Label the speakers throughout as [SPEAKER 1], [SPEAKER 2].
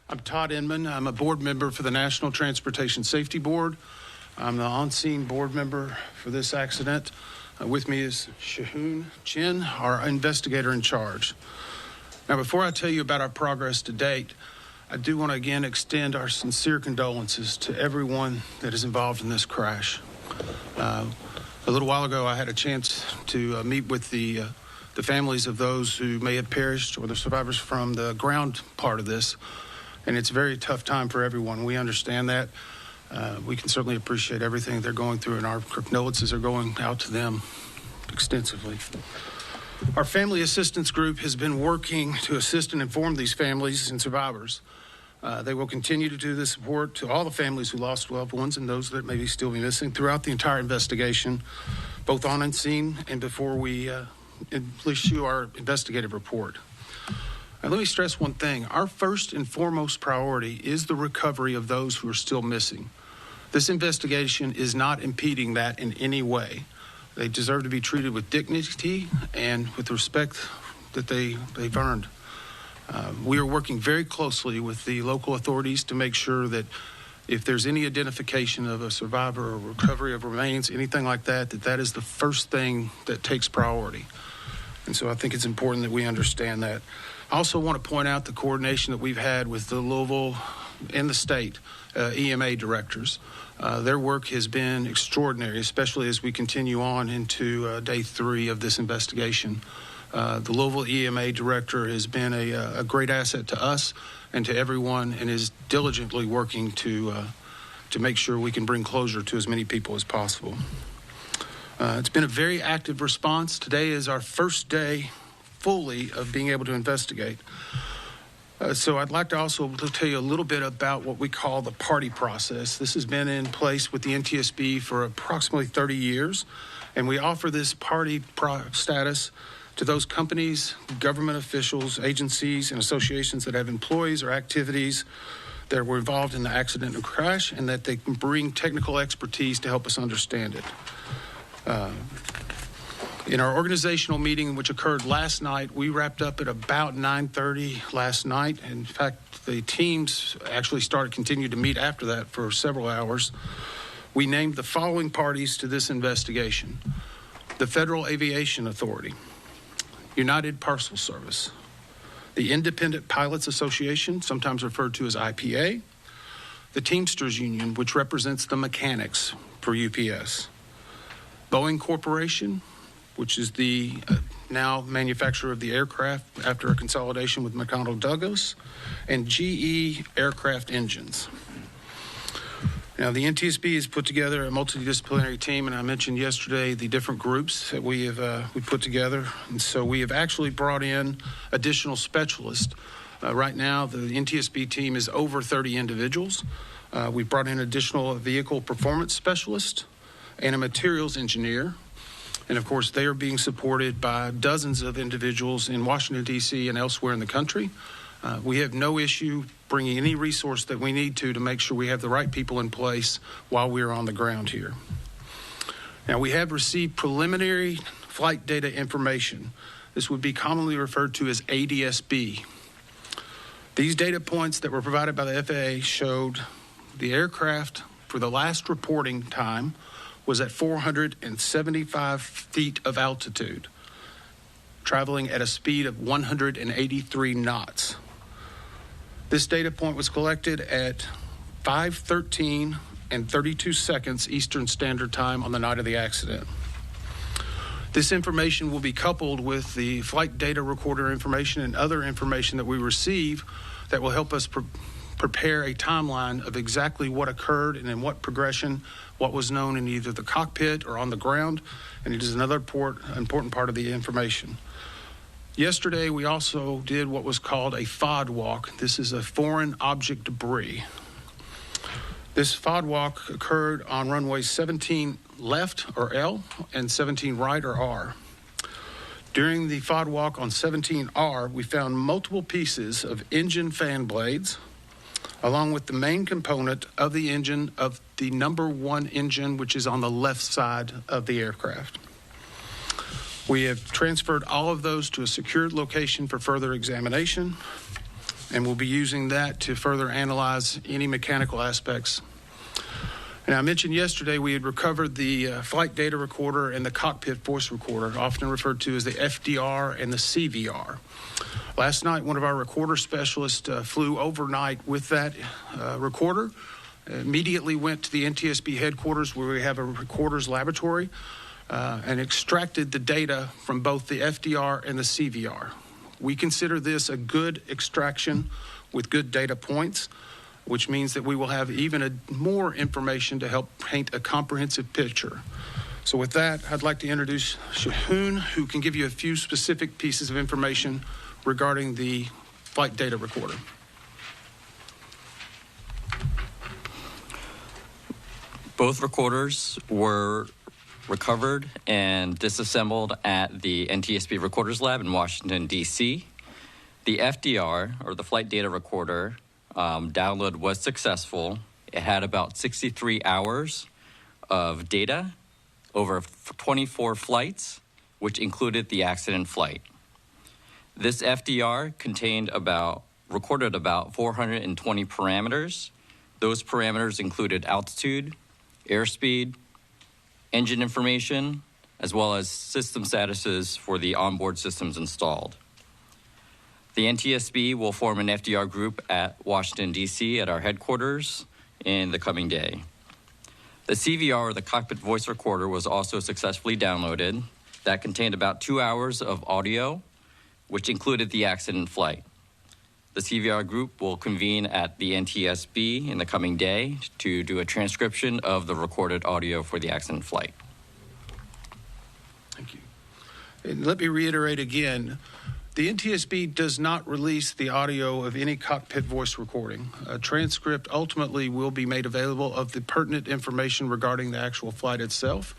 [SPEAKER 1] I'm Todd Inman. I'm a board member for the National Transportation Safety Board. I'm the on-scene board member for this accident. With me is Shahoon Chin, our investigator in charge. Now, before I tell you about our progress to date, I do want to again extend our sincere condolences to everyone that is involved in this crash. A little while ago, I had a chance to meet with the families of those who may have perished or the survivors from the ground part of this. And it's a very tough time for everyone. We understand that. We can certainly appreciate everything they're going through, and our condolences are going out to them extensively. Our family assistance group has been working to assist and inform these families and survivors. They will continue to do this support to all the families who lost loved ones and those that may still be missing throughout the entire investigation, both on and scene and before we issue our investigative report. Now, let me stress one thing. Our first and foremost priority is the recovery of those who are still missing. This investigation is not impeding that in any way. They deserve to be treated with dignity and with respect that they've earned. We are working very closely with the local authorities to make sure that if there's any identification of a survivor or recovery of remains, anything like that, that is the first thing that takes priority. And so I think it's important that we understand that. I also want to point out the coordination that we've had with the Louisville and the state EMA directors. Their work has been extraordinary, especially as we continue on into day 3 of this investigation. The Louisville EMA director has been a great asset to us and to everyone, and is diligently working to make sure we can bring closure to as many people as possible. It's been a very active response. Today is our first day fully of being able to investigate. So I'd like to also tell you a little bit about what we call the party process. This has been in place with the NTSB for approximately 30 years, and we offer this party status to those companies, government officials, agencies, and associations that have employees or activities that were involved in the accident and crash, and that they can bring technical expertise to help us understand it. In our organizational meeting, which occurred last night, we wrapped up at about 9:30 last night. In fact, the teams actually continued to meet after that for several hours. We named the following parties to this investigation: the Federal Aviation Authority, United Parcel Service, the Independent Pilots Association, sometimes referred to as IPA, the Teamsters Union, which represents the mechanics for UPS, Boeing Corporation, which is the now manufacturer of the aircraft after a consolidation with McDonnell Douglas, and GE Aircraft Engines. Now, the NTSB has put together a multidisciplinary team, and I mentioned yesterday the different groups that we put together. And so we have actually brought in additional specialists. Right now, the NTSB team is over 30 individuals. We've brought in additional vehicle performance specialists and a materials engineer. And, of course, they are being supported by dozens of individuals in Washington, D.C. and elsewhere in the country. We have no issue bringing any resource that we need to make sure we have the right people in place while we are on the ground here. Now, we have received preliminary flight data information. This would be commonly referred to as ADSB. These data points that were provided by the FAA showed the aircraft for the last reporting time was at 475 feet of altitude, traveling at a speed of 183 knots. This data point was collected at 5:13 and 32 seconds Eastern Standard Time on the night of the accident. This information will be coupled with the flight data recorder information and other information that we receive that will help us prepare a timeline of exactly what occurred and in what progression, what was known in either the cockpit or on the ground, and it is another important part of the information. Yesterday, we also did what was called a FOD walk. This is a foreign object debris. This FOD walk occurred on runway 17 left, or L, and 17 right, or R. During the FOD walk on 17R, we found multiple pieces of engine fan blades, along with the main component of the engine of the number 1 engine, which is on the left side of the aircraft. We have transferred all of those to a secured location for further examination. and we'll be using that to further analyze any mechanical aspects. And I mentioned yesterday we had recovered the flight data recorder and the cockpit voice recorder, often referred to as the FDR and the CVR. Last night, one of our recorder specialists flew overnight with that recorder, immediately went to the NTSB headquarters where we have a recorder's laboratory, and extracted the data from both the FDR and the CVR. We consider this a good extraction with good data points, which means that we will have even more information to help paint a comprehensive picture. So with that, I'd like to introduce Shahoon, who can give you a few specific pieces of information regarding the flight data recorder.
[SPEAKER 2] Both recorders were recovered and disassembled at the NTSB Recorders Lab in Washington, D.C. The FDR, or the flight data recorder, download was successful. It had about 63 hours of data over 24 flights, which included the accident flight. This FDR recorded about 420 parameters. Those parameters included altitude, airspeed, engine information, as well as system statuses for the onboard systems installed. The NTSB will form an FDR group at Washington, D.C. at our headquarters in the coming day. The CVR, or the cockpit voice recorder, was also successfully downloaded. That contained about 2 hours of audio, which included the accident flight. The CVR group will convene at the NTSB in the coming day to do a transcription of the recorded audio for the accident flight.
[SPEAKER 1] Thank you. And let me reiterate again, the NTSB does not release the audio of any cockpit voice recording. A transcript ultimately will be made available of the pertinent information regarding the actual flight itself.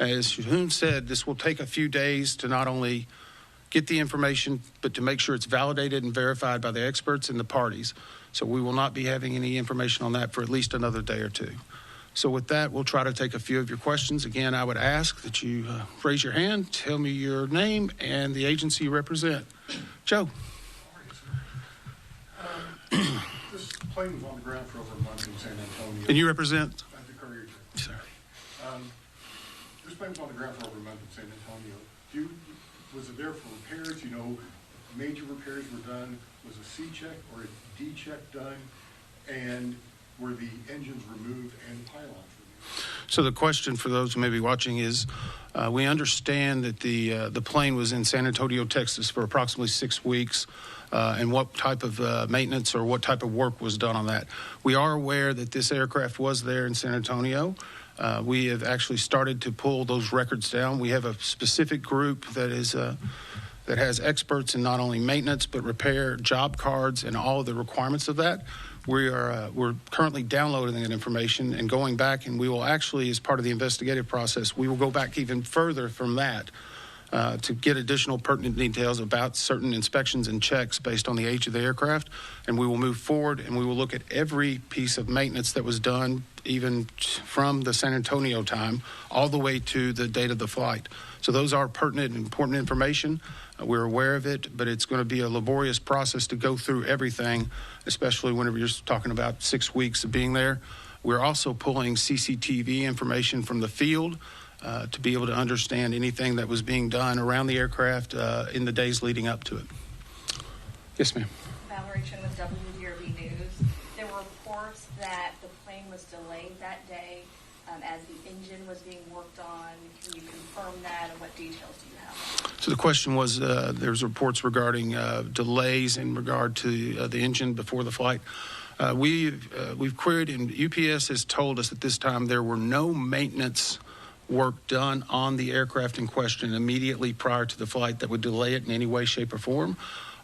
[SPEAKER 1] As Shahoon said, this will take a few days to not only get the information, but to make sure it's validated and verified by the experts and the parties. So we will not be having any information on that for at least another day or two. So with that, we'll try to take a few of your questions. Again, I would ask that you raise your hand, tell me your name and the agency you represent. Joe.
[SPEAKER 3] This plane was on the ground for over a month in San Antonio.
[SPEAKER 1] And you represent?
[SPEAKER 3] The Courier.
[SPEAKER 1] Sir.
[SPEAKER 3] This plane was on the ground for over a month in San Antonio. Was it there for repairs? You know, major repairs were done. Was a C check or a D check done? And were the engines removed and pylons removed?
[SPEAKER 1] So the question for those who may be watching is, we understand that the plane was in San Antonio, Texas for approximately 6 weeks, and what type of maintenance or what type of work was done on that. We are aware that this aircraft was there in San Antonio. We have actually started to pull those records down. We have a specific group that has experts in not only maintenance but repair, job cards, and all of the requirements of that. We're currently downloading that information and going back, and we will actually, as part of the investigative process, we will go back even further from that to get additional pertinent details about certain inspections and checks based on the age of the aircraft. And we will move forward and we will look at every piece of maintenance that was done, even from the San Antonio time all the way to the date of the flight. So those are pertinent and important information. We're aware of it, but it's going to be a laborious process to go through everything, especially whenever you're talking about 6 weeks of being there. We're also pulling CCTV information from the field to be able to understand anything that was being done around the aircraft in the days leading up to it. Yes, ma'am.
[SPEAKER 4] Valerie Chen with WDRB News. There were reports that the plane was delayed that day as the engine was being worked on. Can you confirm that, and what details do you have?
[SPEAKER 1] So the question was, there's reports regarding delays in regard to the engine before the flight. We've queried, and UPS has told us at this time there were no maintenance work done on the aircraft in question immediately prior to the flight that would delay it in any way, shape, or form.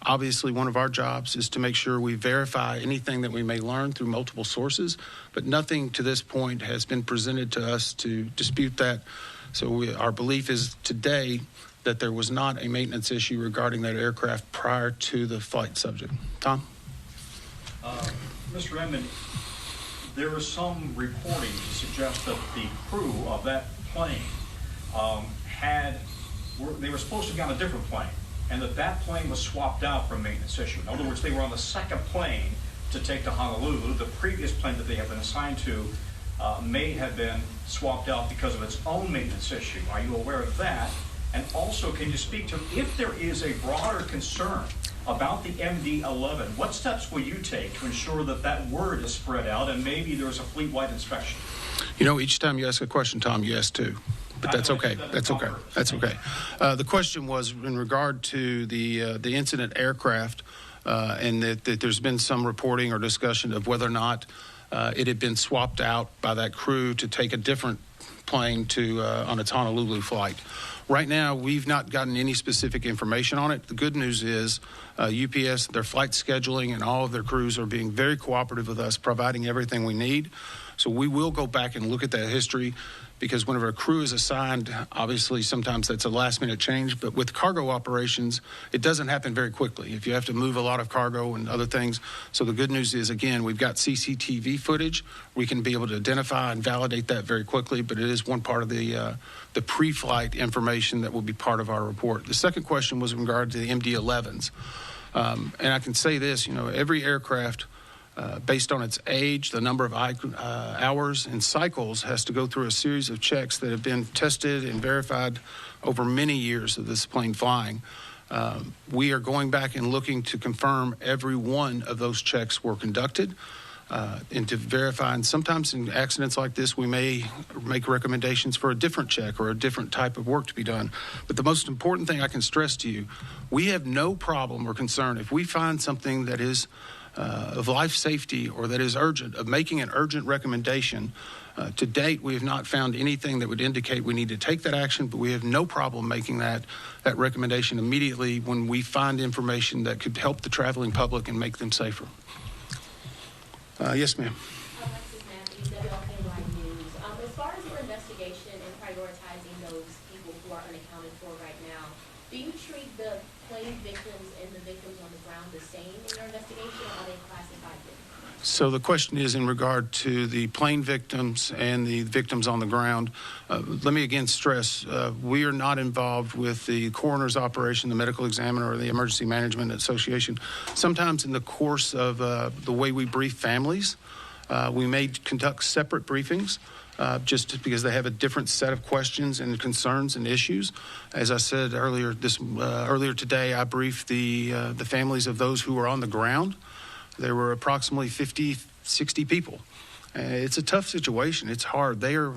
[SPEAKER 1] Obviously, one of our jobs is to make sure we verify anything that we may learn through multiple sources, but nothing to this point has been presented to us to dispute that. So our belief is today that there was not a maintenance issue regarding that aircraft prior to the flight subject. Tom?
[SPEAKER 5] Mr. Edmond, there is some reporting to suggest that the crew of that plane they were supposed to be on a different plane, and that plane was swapped out for maintenance issue. In other words, they were on the second plane to take to Honolulu. The previous plane that they have been assigned to may have been swapped out because of its own maintenance issue. Are you aware of that? And also, can you speak to if there is a broader concern about the MD-11, what steps will you take to ensure that word is spread out and maybe there's a fleet-wide inspection?
[SPEAKER 1] You know, each time you ask a question, Tom, you ask two. But that's okay. That's okay. That's okay. The question was in regard to the incident aircraft, and that there's been some reporting or discussion of whether or not it had been swapped out by that crew to take a different plane to on its Honolulu flight. Right now, we've not gotten any specific information on it. The good news is UPS, their flight scheduling and all of their crews are being very cooperative with us, providing everything we need. So we will go back and look at that history, because whenever a crew is assigned, obviously sometimes that's a last-minute change. But with cargo operations, it doesn't happen very quickly if you have to move a lot of cargo and other things. So the good news is, again, we've got CCTV footage. We can be able to identify and validate that very quickly, but it is one part of the pre-flight information that will be part of our report. The second question was in regard to the MD-11s. And I can say this, every aircraft, based on its age, the number of hours and cycles, has to go through a series of checks that have been tested and verified over many years of this plane flying. We are going back and looking to confirm every one of those checks were conducted and to verify. And sometimes in accidents like this, we may make recommendations for a different check or a different type of work to be done. But the most important thing I can stress to you, we have no problem or concern if we find something that is of life safety or that is urgent, of making an urgent recommendation. To date, we have not found anything that would indicate we need to take that action, but we have no problem making that recommendation immediately when we find information that could help the traveling public and make them safer. Yes, ma'am.
[SPEAKER 6] Alexis Matthews, WLK Live News. As far as your investigation and prioritizing those people who are unaccounted for right now, do you treat the plane victims and the victims on the ground the same in your investigation, or are they classified differently?
[SPEAKER 1] So the question is in regard to the plane victims and the victims on the ground. Let me again stress, we are not involved with the coroner's operation, the medical examiner, or the emergency management association. Sometimes in the course of the way we brief families, we may conduct separate briefings just because they have a different set of questions and concerns and issues. As I said earlier today, I briefed the families of those who were on the ground. There were approximately 50, 60 people. It's a tough situation. It's hard. Their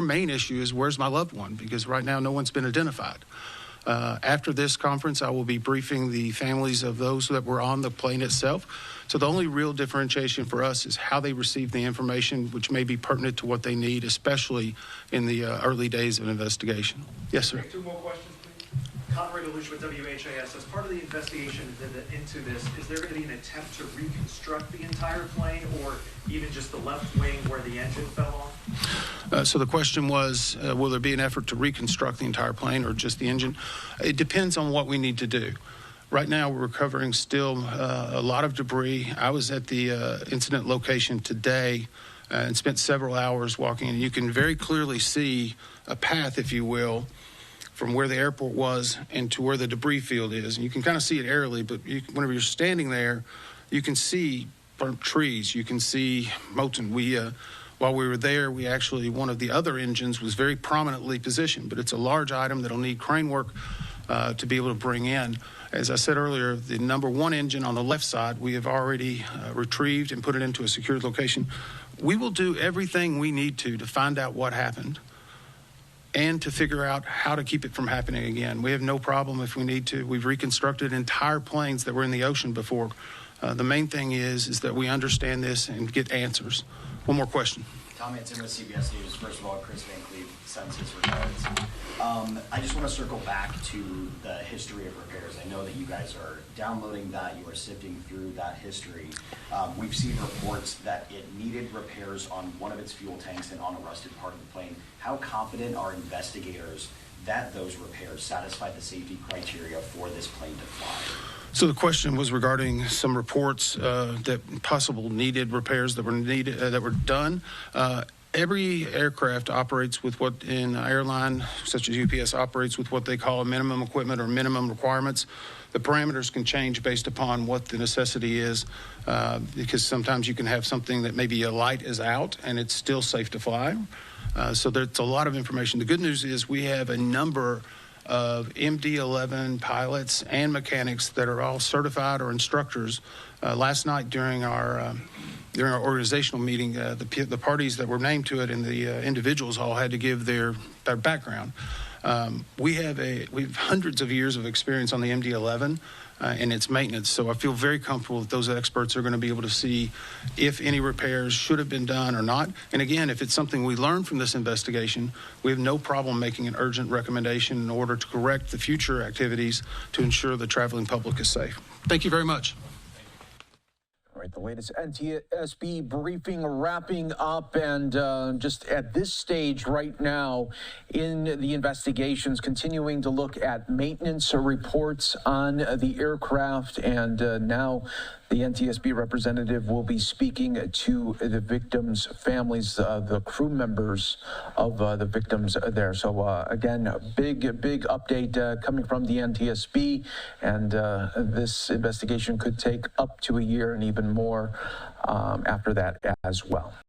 [SPEAKER 1] main issue is, where's my loved one? Because right now no one's been identified. After this conference, I will be briefing the families of those that were on the plane itself. So the only real differentiation for us is how they receive the information, which may be pertinent to what they need, especially in the early days of investigation. Yes, sir.
[SPEAKER 7] Take two more questions, please. Conrad Alush with WHAS. As part of the investigation into this, is there going to be an attempt to reconstruct the entire plane, or even just the left wing where the engine fell off?
[SPEAKER 1] So the question was, will there be an effort to reconstruct the entire plane or just the engine? It depends on what we need to do. Right now, we're recovering still a lot of debris. I was at the incident location today and spent several hours walking, and you can very clearly see a path, if you will, from where the airport was and to where the debris field is. And you can kind of see it aerially, but whenever you're standing there, you can see burnt trees. You can see molten. While we were there, one of the other engines was very prominently positioned, but it's a large item that'll need crane work to be able to bring in. As I said earlier, the number one engine on the left side, we have already retrieved and put it into a secured location. We will do everything we need to find out what happened and to figure out how to keep it from happening again. We have no problem if we need to. We've reconstructed entire planes that were in the ocean before. The main thing is that we understand this and get answers. One more question.
[SPEAKER 8] Tom Hanson with CBS News. First of all, Chris Van Cleve sends his regards. I just want to circle back to the history of repairs. I know that you guys are downloading that. You are sifting through that history. We've seen reports that it needed repairs on one of its fuel tanks and on a rusted part of the plane. How confident are investigators that those repairs satisfy the safety criteria for this plane to fly?
[SPEAKER 1] So the question was regarding some reports that possible needed repairs that were done. Every aircraft operates with what in airline, such as UPS, operates with what they call a minimum equipment or minimum requirements. The parameters can change based upon what the necessity is, because sometimes you can have something that maybe a light is out and it's still safe to fly. So there's a lot of information. The good news is we have a number of MD-11 pilots and mechanics that are all certified or instructors. Last night during our organizational meeting, the parties that were named to it and the individuals all had to give their background. We have hundreds of years of experience on the MD-11 and its maintenance, so I feel very comfortable that those experts are going to be able to see if any repairs should have been done or not. And again, if it's something we learn from this investigation, we have no problem making an urgent recommendation in order to correct the future activities to ensure the traveling public is safe. Thank you very much.
[SPEAKER 9] All right, the latest NTSB briefing wrapping up, and just at this stage right now in the investigations, continuing to look at maintenance reports on the aircraft, and now the NTSB representative will be speaking to the victims' families, the crew members of the victims there. So again, a big update coming from the NTSB, and this investigation could take up to a year and even more after that as well.